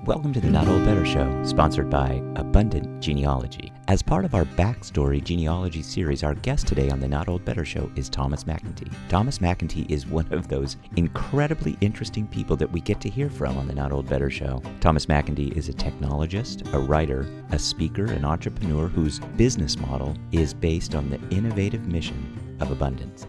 Welcome to the Not Old Better Show, sponsored by Abundant Genealogy. As part of our Backstory Genealogy series, our guest today on the Not Old Better Show is Thomas MacEntee. Thomas MacEntee is one of those incredibly interesting people that we get to hear from on the Not Old Better Show. Thomas MacEntee is a technologist, a writer, a speaker, an entrepreneur whose business model is based on the innovative mission of abundance.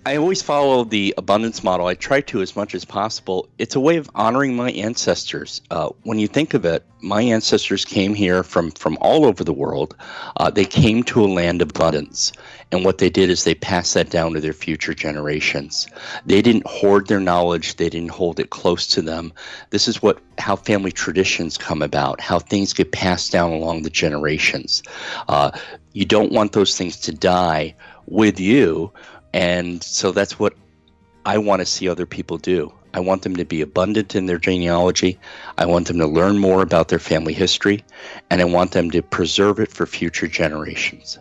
I always follow the abundance model. I try to as much as possible. It's a way of honoring my ancestors. When you think of it, my ancestors came here from all over the world. They came to a land of abundance. And what they did is they passed that down to their future generations. They didn't hoard their knowledge. They didn't hold it close to them. This is how family traditions come about, how things get passed down along the generations. You don't want those things to die with you. And so that's what I want to see other people do. I want them to be abundant in their genealogy. I want them to learn more about their family history, and I want them to preserve it for future generations.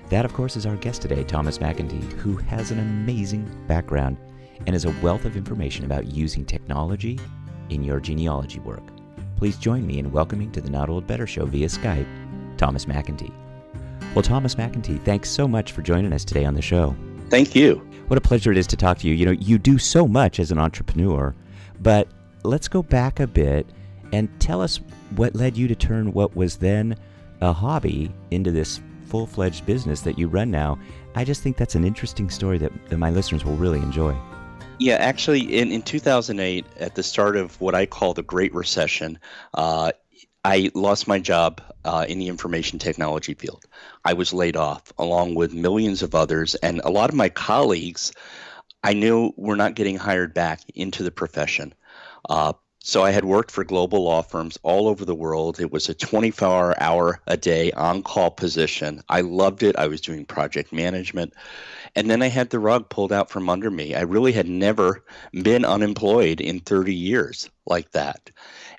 That, of course, is our guest today, Thomas MacEntee, who has an amazing background and is a wealth of information about using technology in your genealogy work. Please join me in welcoming to the Not Old Better Show via Skype, Thomas MacEntee. Well, Thomas MacEntee, thanks so much for joining us today on the show. Thank you. What a pleasure it is to talk to you. You know, you do so much as an entrepreneur, but let's go back a bit and tell us what led you to turn what was then a hobby into this full-fledged business that you run now. I just think that's an interesting story that my listeners will really enjoy. Yeah, actually, in 2008, at the start of what I call the Great Recession, I lost my job in the information technology field. I was laid off along with millions of others, and a lot of my colleagues I knew were not getting hired back into the profession. So I had worked for global law firms all over the world. It was a 24-hour-a-day on-call position. I loved it. I was doing project management. And then I had the rug pulled out from under me. I really had never been unemployed in 30 years like that.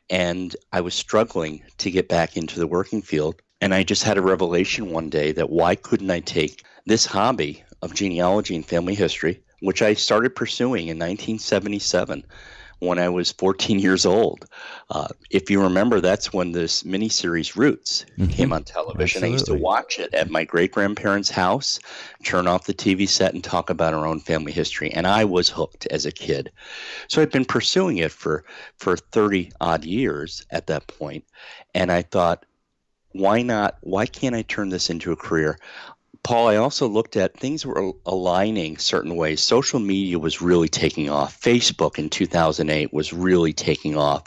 And I was struggling to get back into the working field. And I just had a revelation one day that why couldn't I take this hobby of genealogy and family history, which I started pursuing in 1977 when I was 14 years old. If you remember, that's when this miniseries Roots came on television. Absolutely. I used to watch it at my great-grandparents' house, turn off the TV set and talk about our own family history. And I was hooked as a kid. So I'd been pursuing it for 30-odd years at that point. And I thought, why not? Why can't I turn this into a career? Paul, I also looked at things were aligning certain ways. Social media was really taking off. Facebook in 2008 was really taking off.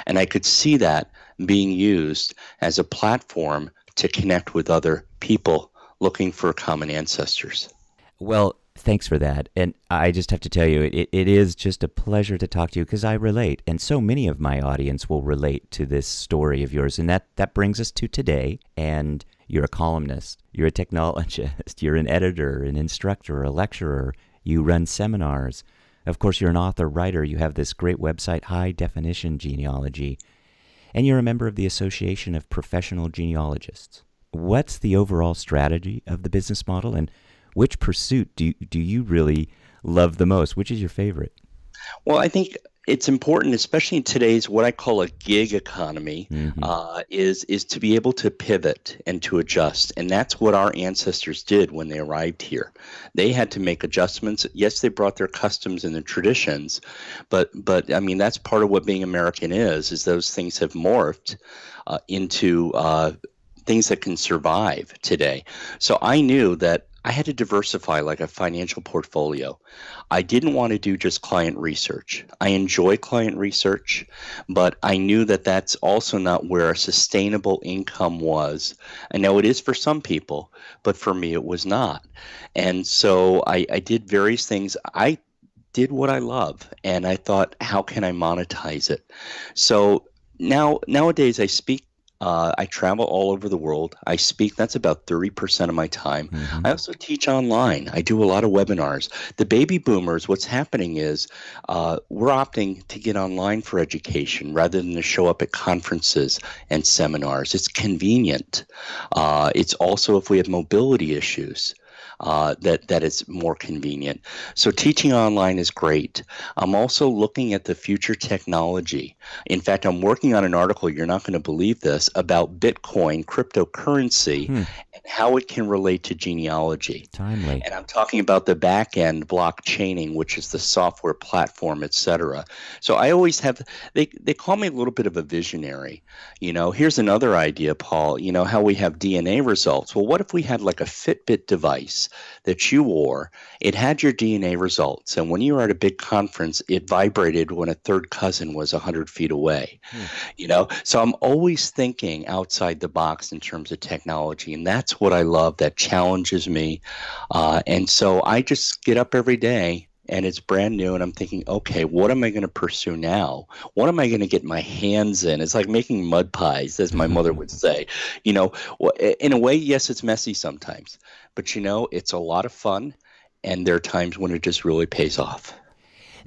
And I could see that being used as a platform to connect with other people looking for common ancestors. Well, thanks for that. And I just have to tell you, it is just a pleasure to talk to you because I relate. And so many of my audience will relate to this story of yours. And that brings us to today. And you're a columnist, you're a technologist, you're an editor, an instructor, a lecturer, you run seminars. Of course, you're an author, writer, you have this great website, High Definition Genealogy, and you're a member of the Association of Professional Genealogists. What's the overall strategy of the business model, and which pursuit do you really love the most? Which is your favorite? Well, I think it's important, especially in today's what I call a gig economy, is to be able to pivot and to adjust. And that's what our ancestors did when they arrived here. They had to make adjustments. Yes, they brought their customs and their traditions, but I mean, that's part of what being American is those things have morphed into things that can survive today. So I knew that I had to diversify like a financial portfolio. I didn't want to do just client research. I enjoy client research, but I knew that that's also not where a sustainable income was. I know it is for some people, but for me it was not. And so I did various things. I did what I love, and I thought, how can I monetize it? So nowadays I speak. I travel all over the world. I speak. That's about 30% of my time. I also teach online. I do a lot of webinars. The baby boomers, what's happening is we're opting to get online for education rather than to show up at conferences and seminars. It's convenient. It's also if we have mobility issues. that is more convenient. So teaching online is great. I'm also looking at the future technology. In fact, I'm working on an article, you're not going to believe this, about Bitcoin, cryptocurrency, and how it can relate to genealogy. Timely. And I'm talking about the back end blockchaining, which is the software platform, et cetera. So I always have, they call me a little bit of a visionary. Here's another idea, Paul, how we have DNA results. Well, what if we had like a Fitbit device that you wore? It had your DNA results. And when you were at a big conference, it vibrated when a third cousin was 100 feet away. So I'm always thinking outside the box in terms of technology. And that's what I love. That challenges me. And so I just get up every day and it's brand new and I'm thinking, okay, what am I going to pursue now? What am I going to get my hands in? It's like making mud pies, as my mother would say. In a way, yes, it's messy sometimes, but it's a lot of fun and there are times when it just really pays off.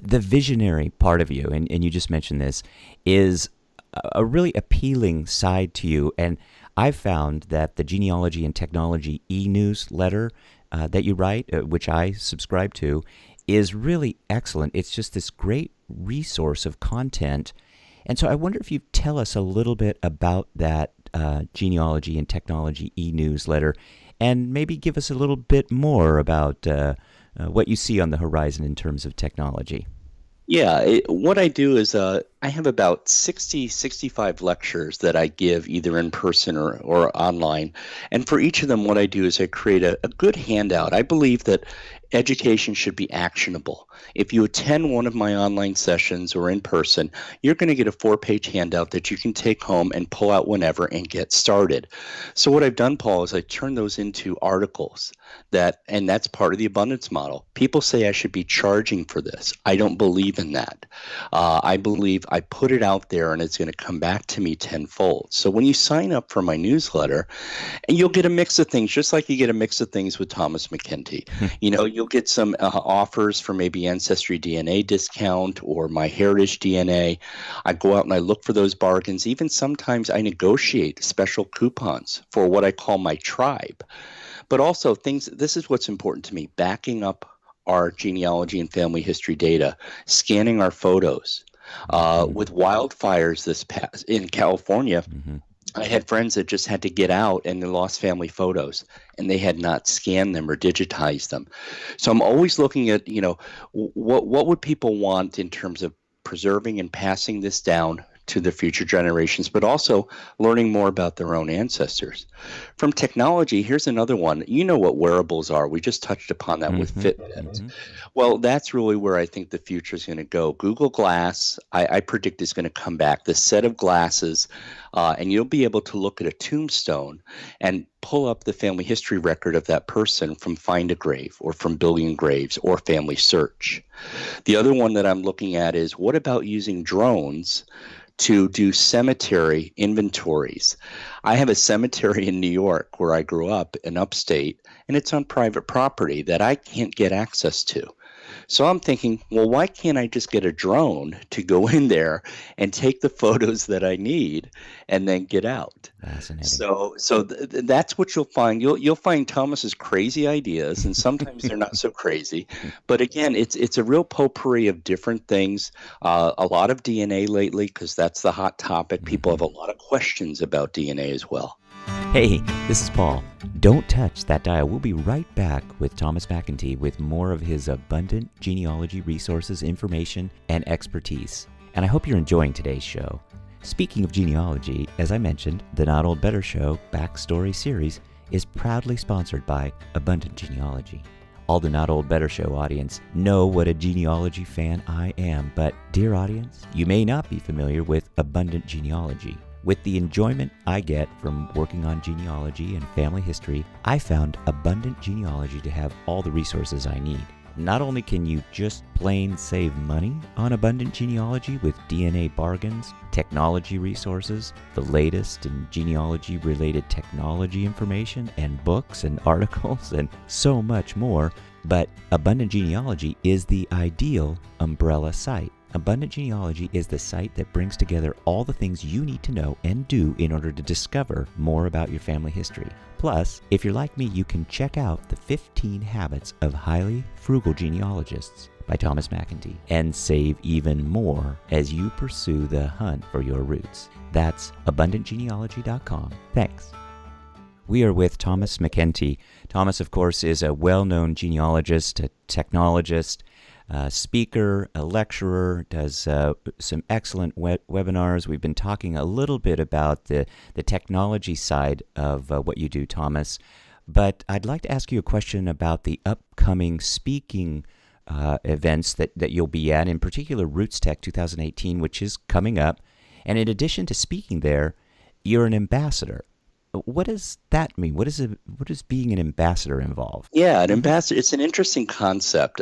The visionary part of you, and you just mentioned this, is a really appealing side to you. And I've found that the Genealogy and Technology e-newsletter that you write, which I subscribe to, is really excellent. It's just this great resource of content. And so I wonder if you'd tell us a little bit about that Genealogy and Technology e-newsletter, and maybe give us a little bit more about what you see on the horizon in terms of technology. Yeah, what I do is I have about 65 lectures that I give either in person or online. And for each of them, what I do is I create a good handout. I believe that education should be actionable. If you attend one of my online sessions or in person, you're going to get a 4-page handout that you can take home and pull out whenever and get started. So what I've done, Paul, is I turn those into articles and that's part of the abundance model. People say I should be charging for this. I don't believe in that. I believe I put it out there and it's going to come back to me tenfold. So when you sign up for my newsletter, and you'll get a mix of things, just like you get a mix of things with Thomas MacEntee. You'll get some offers for maybe Ancestry DNA discount or My Heritage DNA. I go out and I look for those bargains. Even sometimes I negotiate special coupons for what I call my tribe. But also this is what's important to me, backing up our genealogy and family history data, scanning our photos. With wildfires in California, I had friends that just had to get out and they lost family photos and they had not scanned them or digitized them. So I'm always looking at, what would people want in terms of preserving and passing this down to the future generations, but also learning more about their own ancestors. From technology, here's another one. You know what wearables are. We just touched upon that with Fitbit. Well, that's really where I think the future is going to go. Google Glass, I predict, is going to come back. The set of glasses, and you'll be able to look at a tombstone and pull up the family history record of that person from Find a Grave or from Billion Graves or Family Search. The other one that I'm looking at is, what about using drones to do cemetery inventories? I have a cemetery in New York where I grew up in upstate, and it's on private property that I can't get access to. So I'm thinking, well, why can't I just get a drone to go in there and take the photos that I need and then get out? Fascinating. So that's what you'll find. You'll find Thomas's crazy ideas, and sometimes they're not so crazy. But again, it's a real potpourri of different things. A lot of DNA lately, because that's the hot topic. People have a lot of questions about DNA as well. Hey, this is Paul. Don't touch that dial. We'll be right back with Thomas MacEntee with more of his abundant genealogy resources, information, and expertise. And I hope you're enjoying today's show. Speaking of genealogy, as I mentioned, the Not Old Better Show Backstory series is proudly sponsored by Abundant Genealogy. All the Not Old Better Show audience know what a genealogy fan I am, but dear audience, you may not be familiar with Abundant Genealogy. With the enjoyment I get from working on genealogy and family history, I found Abundant Genealogy to have all the resources I need. Not only can you just plain save money on Abundant Genealogy with DNA bargains, technology resources, the latest in genealogy-related technology information, and books and articles, and so much more, but Abundant Genealogy is the ideal umbrella site. Abundant Genealogy is the site that brings together all the things you need to know and do in order to discover more about your family history. Plus, if you're like me, you can check out the 15 Habits of Highly Frugal Genealogists by Thomas MacEntee and save even more as you pursue the hunt for your roots. That's abundantgenealogy.com. Thanks. We are with Thomas MacEntee. Thomas, of course, is a well-known genealogist, a technologist, speaker, a lecturer, does some excellent webinars. We've been talking a little bit about the technology side of what you do, Thomas. But I'd like to ask you a question about the upcoming speaking events that you'll be at, in particular Roots Tech 2018, which is coming up. And in addition to speaking there, you're an ambassador. What does that mean? What does being an ambassador involve? Yeah, an ambassador, it's an interesting concept.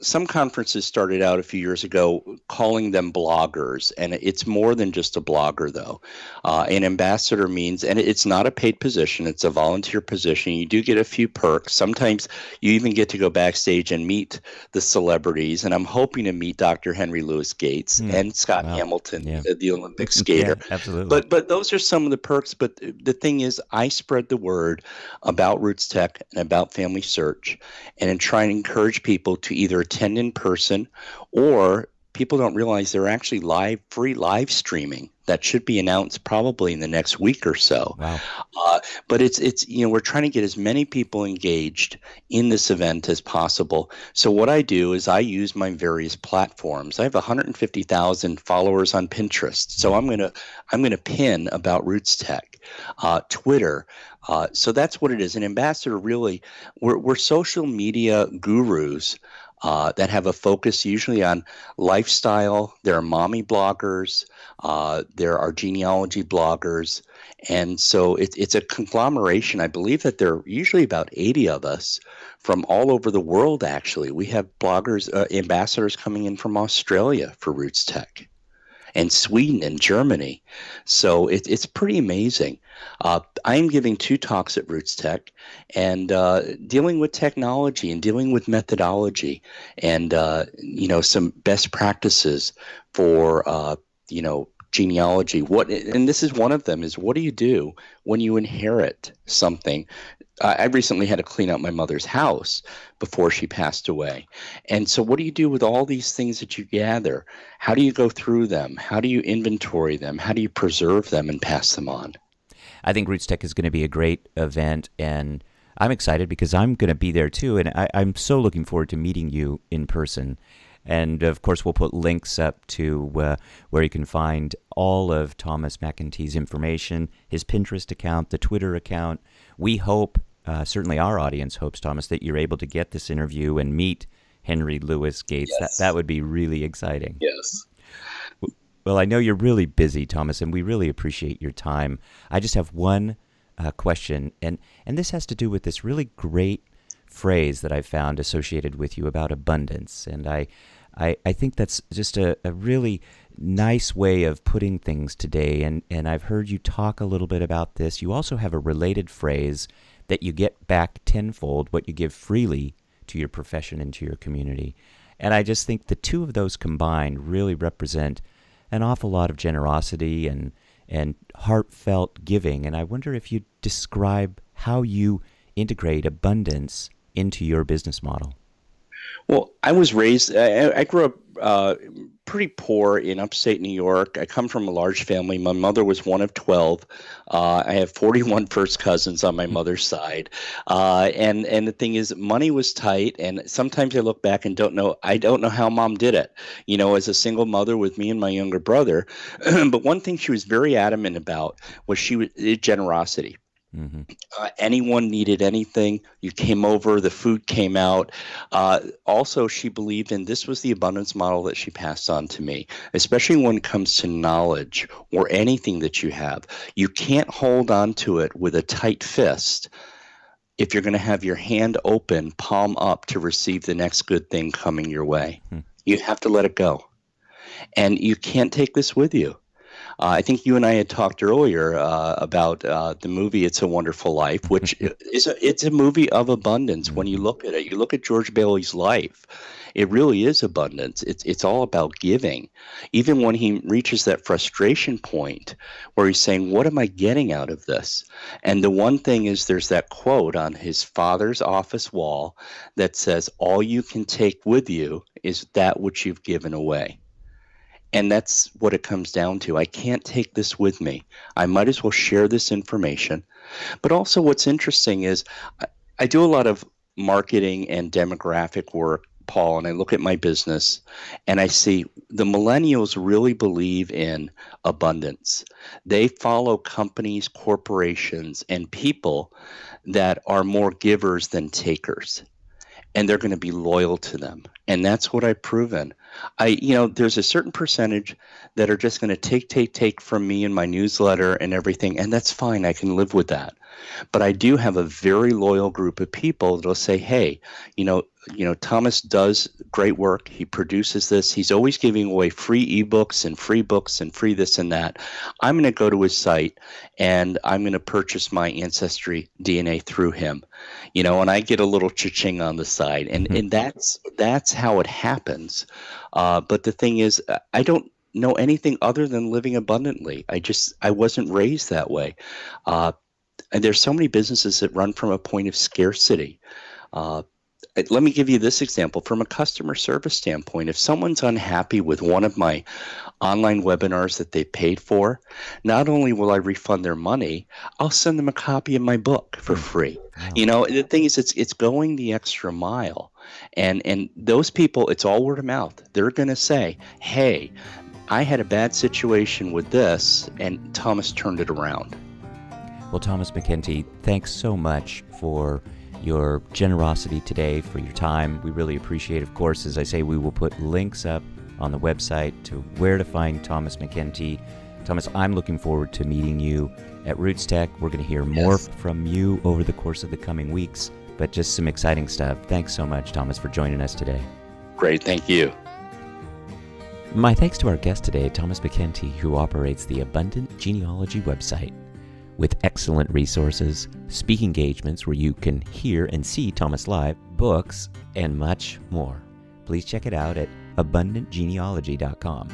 Some conferences started out a few years ago calling them bloggers, and it's more than just a blogger, though. An ambassador means, and it's not a paid position, it's a volunteer position. You do get a few perks. Sometimes you even get to go backstage and meet the celebrities, and I'm hoping to meet Dr. Henry Louis Gates and Scott Hamilton, the Olympic skater. Yeah, absolutely. But those are some of the perks. But the thing is, I spread the word about Roots Tech and about Family Search, and in trying to encourage people to either attend in person, or people don't realize they're actually free live streaming that should be announced probably in the next week or so. Wow. But it's we're trying to get as many people engaged in this event as possible. So what I do is I use my various platforms. I have 150,000 followers on Pinterest. So I'm gonna pin about Roots Tech, Twitter. So that's what it is. An ambassador, really, we're social media gurus that have a focus usually on lifestyle. There are mommy bloggers. There are genealogy bloggers. And so it's a conglomeration. I believe that there are usually about 80 of us from all over the world, actually. We have bloggers, ambassadors coming in from Australia for Roots Tech, and Sweden and Germany. So it's pretty amazing. I'm giving 2 talks at Roots Tech, and dealing with technology and dealing with methodology and some best practices for genealogy. And this is one of them, is what do you do when you inherit something? I recently had to clean out my mother's house before she passed away. And so what do you do with all these things that you gather? How do you go through them? How do you inventory them? How do you preserve them and pass them on? I think Roots Tech is going to be a great event, and I'm excited because I'm going to be there too, and I'm so looking forward to meeting you in person. And, of course, we'll put links up to where you can find all of Thomas MacEntee's information, his Pinterest account, the Twitter account. We hope, certainly our audience hopes, Thomas, that you're able to get this interview and meet Henry Louis Gates. Yes. That would be really exciting. Yes. Well, I know you're really busy, Thomas, and we really appreciate your time. I just have one question, and this has to do with this really great phrase that I found associated with you about abundance. And I think that's just a really nice way of putting things today. And I've heard you talk a little bit about this. You also have a related phrase that you get back tenfold what you give freely to your profession and to your community. And I just think the two of those combined really represent an awful lot of generosity and heartfelt giving. And I wonder if you'd describe how you integrate abundance into your business model. Well, I was raised, I grew up pretty poor in upstate New York. I come from a large family. My mother was one of 12. I have 41 first cousins on my mother's side. And the thing is, money was tight. And sometimes I look back and I don't know how Mom did it, as a single mother with me and my younger brother. But one thing she was very adamant about was generosity. Mm-hmm. Anyone needed anything, you came over, the food came out. Also, she believed, and this was the abundance model that she passed on to me, especially when it comes to knowledge or anything that you have. You can't hold on to it with a tight fist if you're going to have your hand open, palm up, to receive the next good thing coming your way. You have to let it go. And you can't take this with you. I think you and I had talked earlier about the movie "It's a Wonderful Life," which it's a movie of abundance. When you look at it, you look at George Bailey's life. It really is abundance. It's all about giving. Even when he reaches that frustration point where he's saying, "What am I getting out of this?" And the one thing is, there's that quote on his father's office wall that says, "All you can take with you is that which you've given away." And that's what it comes down to. I can't take this with me. I might as well share this information. But also, what's interesting is I do a lot of marketing and demographic work, Paul, and I look at my business and I see the millennials really believe in abundance. They follow companies, corporations, and people that are more givers than takers, and they're going to be loyal to them. And that's what I've proven. There's a certain percentage that are just going to take from me and my newsletter and everything, and that's fine. I can live with that. But I do have a very loyal group of people that'll say, "Hey, Thomas does great work. He produces this. He's always giving away free ebooks and free books and free this and that. I'm going to go to his site and I'm going to purchase my ancestry DNA through him." And I get a little cha-ching on the side, and that's how it happens. But the thing is, I don't know anything other than living abundantly. I wasn't raised that way. And there's so many businesses that run from a point of scarcity. Let me give you this example. From a customer service standpoint, if someone's unhappy with one of my online webinars that they paid for, not only will I refund their money, I'll send them a copy of my book for free. Wow. The thing is, it's going the extra mile. And those people, it's all word of mouth. They're going to say, "Hey, I had a bad situation with this, and Thomas turned it around." Well, Thomas MacEntee, thanks so much for your generosity today, for your time. We really appreciate it. Of course, as I say, we will put links up on the website to where to find Thomas MacEntee. Thomas, I'm looking forward to meeting you at Roots Tech. We're going to hear more from you over the course of the coming weeks, but just some exciting stuff. Thanks so much, Thomas, for joining us today. Great. Thank you. My thanks to our guest today, Thomas MacEntee, who operates the Abundant Genealogy website, with excellent resources, speaking engagements where you can hear and see Thomas live, books, and much more. Please check it out at abundantgenealogy.com.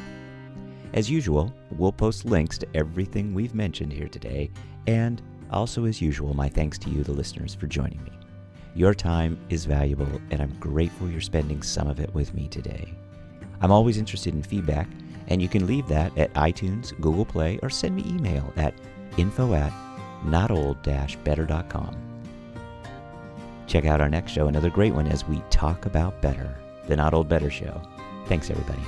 As usual, we'll post links to everything we've mentioned here today, and also as usual, my thanks to you, the listeners, for joining me. Your time is valuable, and I'm grateful you're spending some of it with me today. I'm always interested in feedback, and you can leave that at iTunes, Google Play, or send me email at info@notold-better.com. Check out our next show, another great one, as we talk about better, the Not Old Better Show. Thanks, everybody.